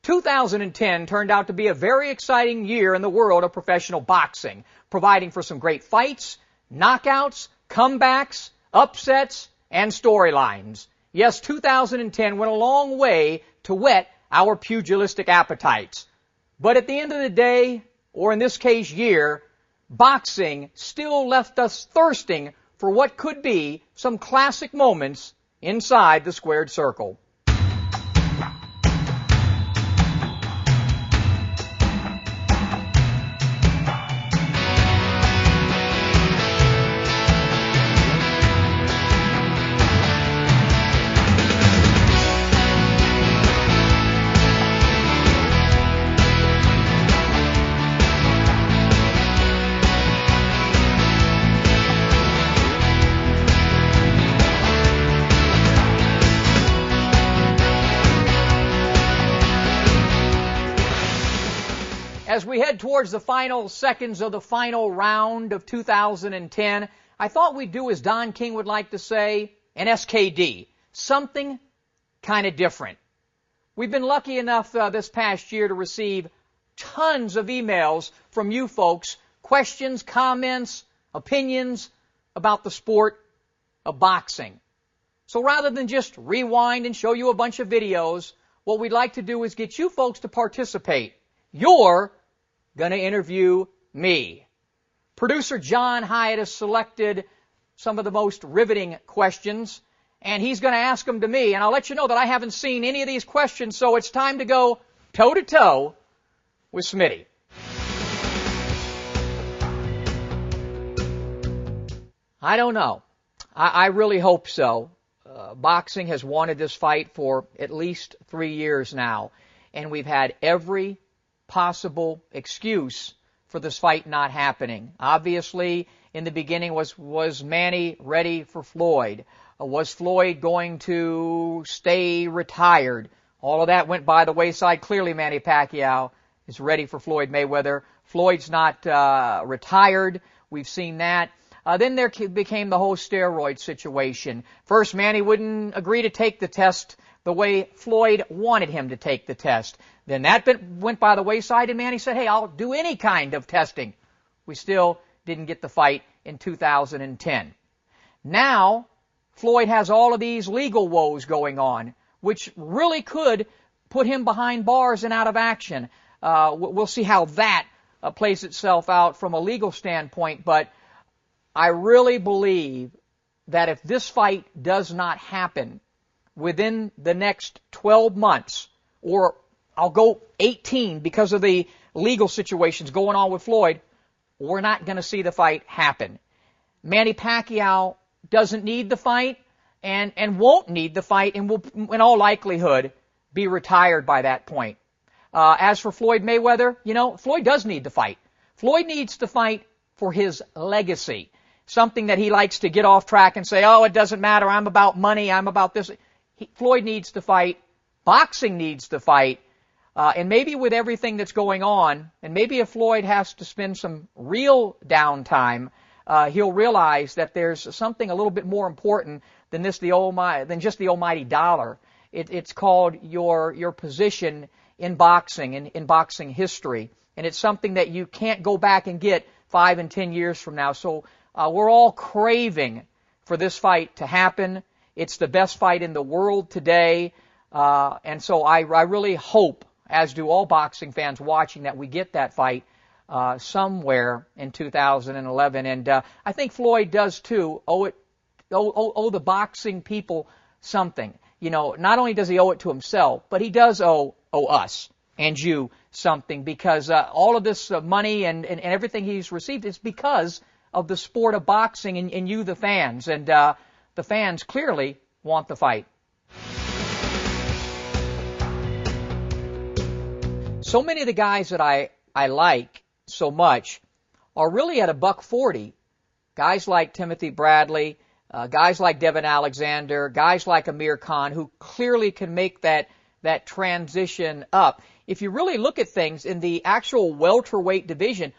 2010 turned out to be a very exciting year in the world of professional boxing, providing for some great fights, knockouts, comebacks, upsets, and storylines. Yes, 2010 went a long way to whet our pugilistic appetites. But at the end of the day, or in this case year, boxing still left us thirsting for what could be some classic moments inside the squared circle. As we head towards the final seconds of the final round of 2010, I thought we'd do, as Don King would like to say, an SKD, something kind of different. We've been lucky enough this past year to receive tons of emails from you folks, questions, comments, opinions about the sport of boxing. So rather than just rewind and show you a bunch of videos, what we'd like to do is get you folks to participate. You're going to interview me. Producer John Hyatt has selected some of the most riveting questions, and he's going to ask them to me. And I'll let you know that I haven't seen any of these questions, so it's time to go toe-to-toe with Smitty. I don't know. I really hope so. Boxing has wanted this fight for at least 3 years now, and we've had every possible excuse for this fight not happening. Obviously, in the beginning, was Manny ready for Floyd? Was Floyd going to stay retired? All of that went by the wayside. Clearly, Manny Pacquiao is ready for Floyd Mayweather. Floyd's not retired. We've seen that. Then there became the whole steroid situation. First, Manny wouldn't agree to take the test the way Floyd wanted him to take the test. Then that went by the wayside, and Manny said, hey, I'll do any kind of testing. We still didn't get the fight in 2010. Now, Floyd has all of these legal woes going on, which really could put him behind bars and out of action. We'll see how that plays itself out from a legal standpoint, but I really believe that if this fight does not happen within the next 12 months, or I'll go 18 because of the legal situations going on with Floyd, we're not going to see the fight happen. Manny Pacquiao doesn't need the fight and won't need the fight and will, in all likelihood, be retired by that point. As for Floyd Mayweather, Floyd does need the fight. Floyd needs the fight for his legacy, something that he likes to get off track and say, oh, it doesn't matter, I'm about money, I'm about this. Floyd needs to fight. Boxing needs to fight. And maybe with everything that's going on, and maybe if Floyd has to spend some real downtime, he'll realize that there's something a little bit more important than just the almighty dollar. It's called your position in boxing, in boxing history. And it's something that you can't go back and get 5 and 10 years from now. So we're all craving for this fight to happen. It's the best fight in the world today. And so I really hope, as do all boxing fans watching, that we get that fight somewhere in 2011. And I think Floyd does too owe the boxing people something. Not only does he owe it to himself, but he does owe us and you something, because all of this money and everything he's received is because of the sport of boxing and you, the fans. And the fans clearly want the fight. So many of the guys that I like so much are really at $140. Guys like Timothy Bradley, guys like Devin Alexander, guys like Amir Khan, who clearly can make that transition up. If you really look at things in the actual welterweight division,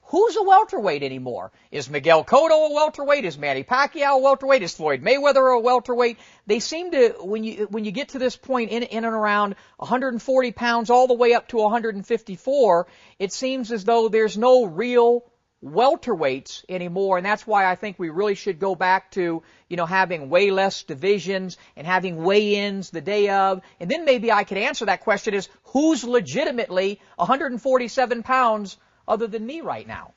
who's a welterweight anymore? Is Miguel Cotto a welterweight? Is Manny Pacquiao a welterweight? Is Floyd Mayweather a welterweight? They seem to, when you get to this point in and around 140 pounds all the way up to 154, it seems as though there's no real welterweights anymore, and that's why I think we really should go back to, having way less divisions and having weigh-ins the day of, and then maybe I could answer that question is, who's legitimately 147 pounds other than me right now?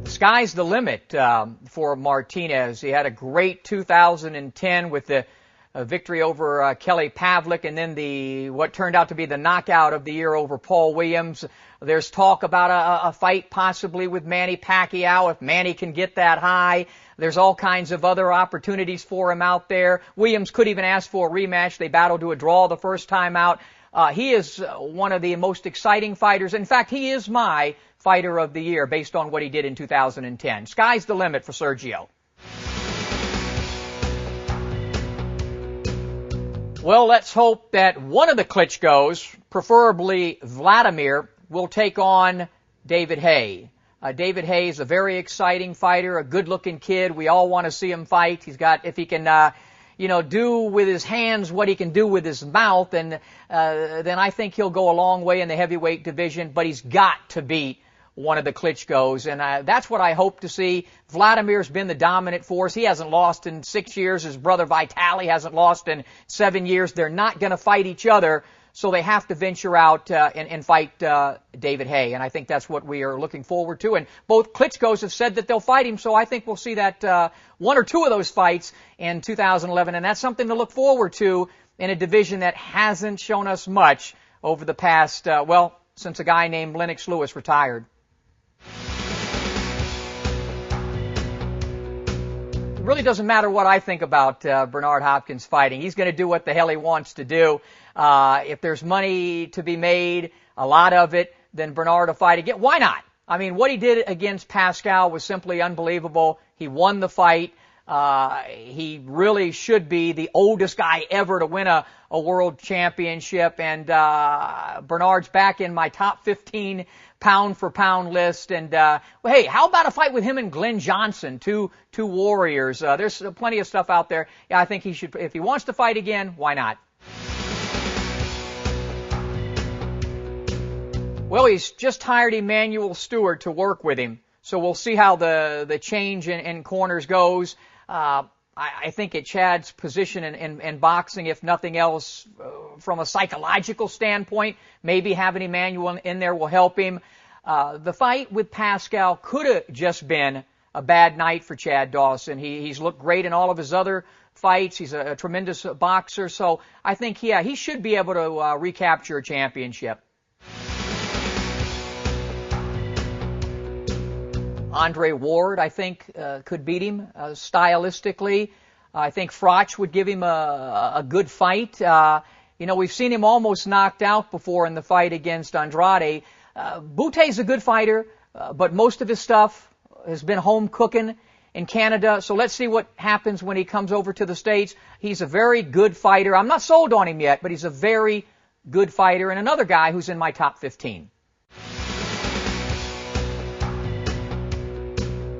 Sky's the limit for Martinez. He had a great 2010 with the victory over Kelly Pavlik, and then what turned out to be the knockout of the year over Paul Williams. There's talk about a fight possibly with Manny Pacquiao if Manny can get that high. There's all kinds of other opportunities for him out there. Williams could even ask for a rematch. They battled to a draw the first time out. He is one of the most exciting fighters. In fact, he is my fighter of the year based on what he did in 2010. Sky's the limit for Sergio. Well, let's hope that one of the Klitschkos, preferably Vladimir, will take on David Haye. David Haye is a very exciting fighter, a good-looking kid. We all want to see him fight. He's got, if he can, do with his hands what he can do with his mouth, and then I think he'll go a long way in the heavyweight division. But he's got to beat one of the Klitschkos, and that's what I hope to see. Vladimir's been the dominant force. He hasn't lost in 6 years. His brother Vitaly hasn't lost in 7 years. They're not going to fight each other, so they have to venture out and fight David Haye, and I think that's what we are looking forward to. And both Klitschkos have said that they'll fight him, so I think we'll see that one or two of those fights in 2011, and that's something to look forward to in a division that hasn't shown us much over the past, since a guy named Lennox Lewis retired. It really doesn't matter what I think about Bernard Hopkins fighting. He's going to do what the hell he wants to do. If there's money to be made, a lot of it, then Bernard will fight again. Why not? I mean, what he did against Pacquiao was simply unbelievable. He won the fight. He really should be the oldest guy ever to win a world championship. And Bernard's back in my top 15 pound-for-pound list. And, hey, how about a fight with him and Glenn Johnson, two warriors? There's plenty of stuff out there. Yeah, I think he should, if he wants to fight again, why not? Well, he's just hired Emmanuel Stewart to work with him, so we'll see how the change in corners goes. I think at Chad's position in boxing, if nothing else, from a psychological standpoint, maybe having Emmanuel in there will help him. The fight with Pacquiao could have just been a bad night for Chad Dawson. He's looked great in all of his other fights. He's a tremendous boxer, so I think, he should be able to recapture a championship. Andre Ward, I think, could beat him stylistically. I think Froch would give him a good fight. We've seen him almost knocked out before in the fight against Andrade. Butte's a good fighter, but most of his stuff has been home cooking in Canada. So let's see what happens when he comes over to the States. He's a very good fighter. I'm not sold on him yet, but he's a very good fighter, and another guy who's in my top 15.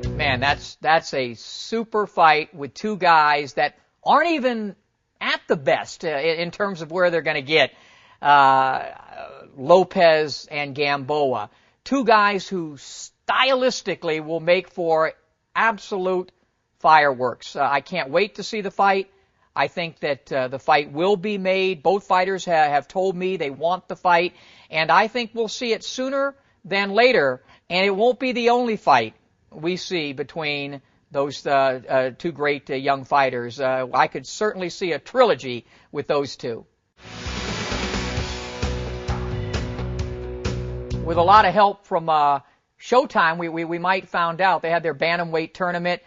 Man, that's a super fight with two guys that aren't even at the best in terms of where they're going to get. Lopez and Gamboa. Two guys who stylistically will make for absolute fireworks. I can't wait to see the fight. I think that the fight will be made. Both fighters have told me they want the fight, and I think we'll see it sooner than later, and it won't be the only fight we see between those two great young fighters. I could certainly see a trilogy with those two. With a lot of help from Showtime, we might find out. They had their Bantamweight Tournament.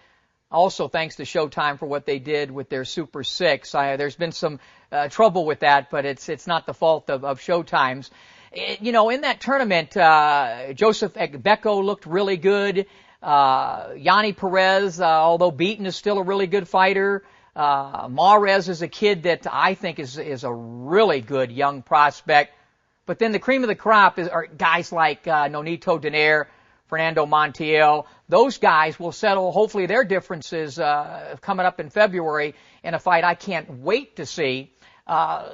Also, thanks to Showtime for what they did with their Super 6. There's been some trouble with that, but it's not the fault of Showtime's. In that tournament, Joseph Egbeko looked really good. Yanni Perez, although beaten, is still a really good fighter. Mahrez is a kid that I think is a really good young prospect. But then the cream of the crop are guys like Nonito Donaire, Fernando Montiel. Those guys will settle, hopefully, their differences coming up in February in a fight I can't wait to see.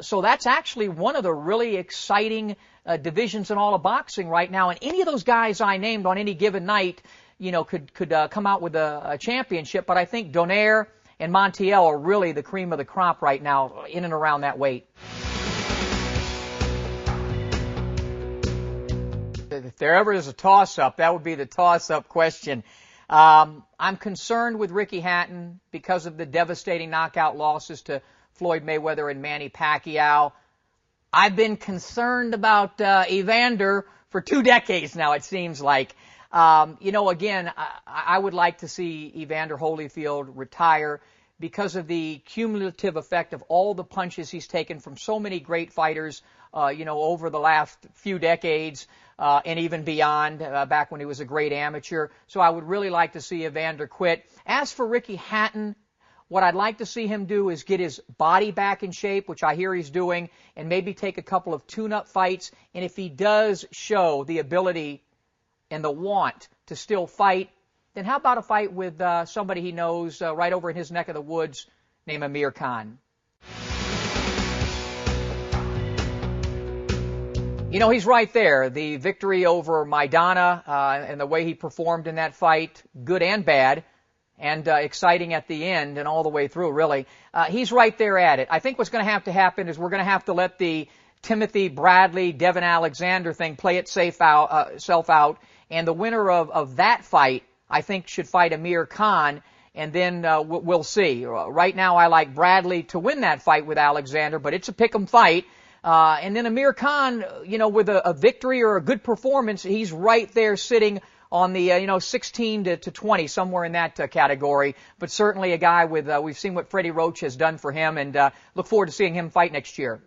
So that's actually one of the really exciting divisions in all of boxing right now. And any of those guys I named on any given night, could come out with a championship. But I think Donaire and Montiel are really the cream of the crop right now in and around that weight. If there ever is a toss-up, that would be the toss-up question. I'm concerned with Ricky Hatton because of the devastating knockout losses to Floyd Mayweather and Manny Pacquiao. I've been concerned about Evander for 2 decades now, it seems like. Again, I would like to see Evander Holyfield retire because of the cumulative effect of all the punches he's taken from so many great fighters, over the last few decades, and even beyond, back when he was a great amateur. So I would really like to see Evander quit. As for Ricky Hatton, what I'd like to see him do is get his body back in shape, which I hear he's doing, and maybe take a couple of tune-up fights. And if he does show the ability and the want to still fight, then how about a fight with somebody he knows right over in his neck of the woods named Amir Khan? He's right there. The victory over Maidana and the way he performed in that fight, good and bad, and exciting at the end and all the way through, really. He's right there at it. I think what's going to happen is we're going to have to let the Timothy Bradley, Devin Alexander thing play itself out, and the winner of that fight, I think, should fight Amir Khan, and then we'll see. Right now, I like Bradley to win that fight with Alexander, but it's a pick'em fight. And then Amir Khan, with a victory or a good performance, he's right there sitting on the, 16 to 20, somewhere in that category. But certainly a guy with, we've seen what Freddie Roach has done for him, and look forward to seeing him fight next year.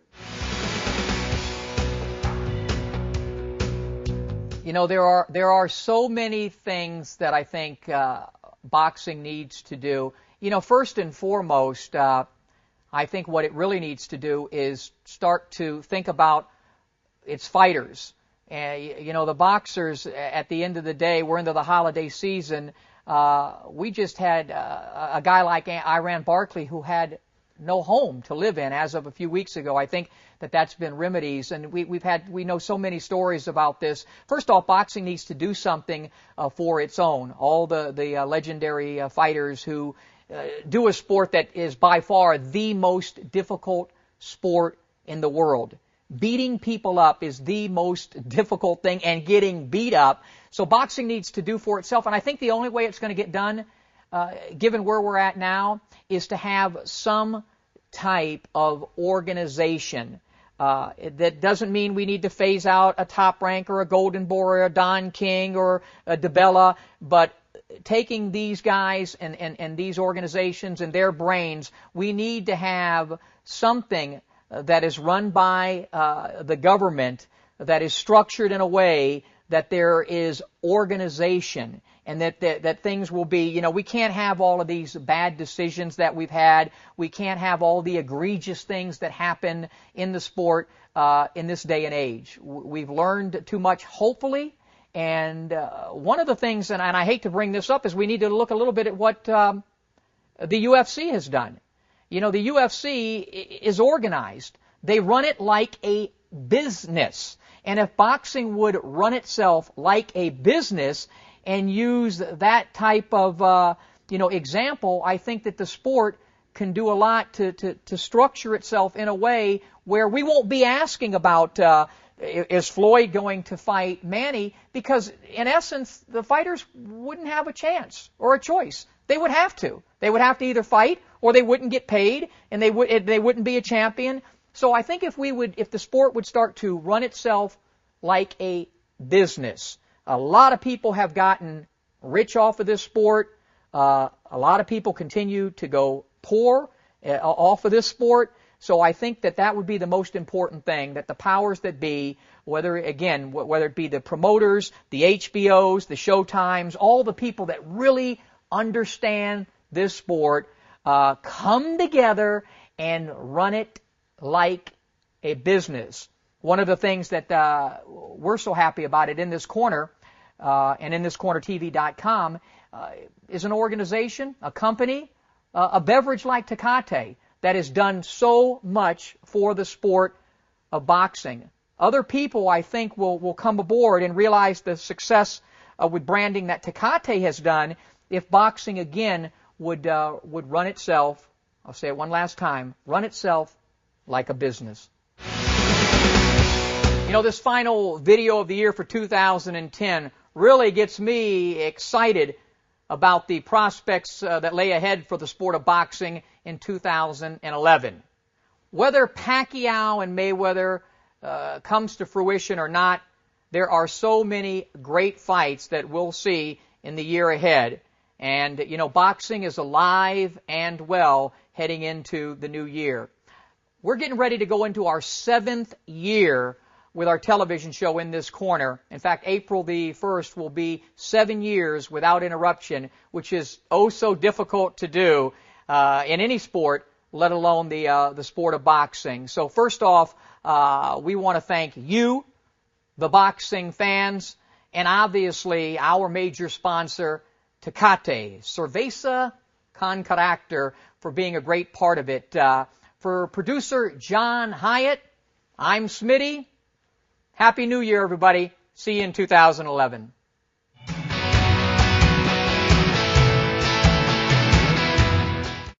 There are so many things that I think boxing needs to do. First and foremost, I think what it really needs to do is start to think about its fighters. The boxers, at the end of the day, we're into the holiday season. We just had a guy like Iran Barkley who had no home to live in as of a few weeks ago. I think that's been remedies, and we know so many stories about this. First off, boxing needs to do something for its own. All the legendary fighters who do a sport that is by far the most difficult sport in the world. Beating people up is the most difficult thing, and getting beat up. So boxing needs to do for itself, and I think the only way it's going to get done, given where we're at now, is to have some type of organization. That doesn't mean we need to phase out a Top Rank or a Golden Boy or a Don King or a DeBella, but taking these guys and these organizations and their brains, we need to have something that is run by the government, that is structured in a way that there is organization, and that things will be, we can't have all of these bad decisions that we've had. We can't have all the egregious things that happen in the sport in this day and age. We've learned too much, hopefully. And one of the things, and I hate to bring this up, is we need to look a little bit at what the UFC has done. The UFC is organized. They run it like a business. And if boxing would run itself like a business and use that type of, example, I think that the sport can do a lot to structure itself in a way where we won't be asking about, is Floyd going to fight Manny? Because in essence, the fighters wouldn't have a chance or a choice. They would have to. They would have to either fight or they wouldn't get paid, and they wouldn't be a champion. So I think if the sport would start to run itself like a business, a lot of people have gotten rich off of this sport. A lot of people continue to go poor off of this sport. So I think that would be the most important thing, that the powers that be, whether it be the promoters, the HBOs, the Showtimes, all the people that really understand this sport, come together and run it like a business. One of the things that we're so happy about it in this corner and in thiscornertv.com is an organization, a company, a beverage like Tecate that has done so much for the sport of boxing. Other people, I think, will come aboard and realize the success with branding that Tecate has done if boxing again would run itself, I'll say it one last time, run itself like a business. You know, this final video of the year for 2010 really gets me excited about the prospects that lay ahead for the sport of boxing in 2011. Whether Pacquiao and Mayweather comes to fruition or not, there are so many great fights that we'll see in the year ahead. And, you know, boxing is alive and well heading into the new year. We're getting ready to go into our 7th year with our television show In This Corner. In fact, April the 1st will be 7 years without interruption, which is oh so difficult to do in any sport, let alone the sport of boxing. So first off, we want to thank you, the boxing fans, and obviously our major sponsor, Tecate, Cerveza con Carácter, for being a great part of it. For producer John Hyatt, I'm Smitty. Happy New Year, everybody. See you in 2011.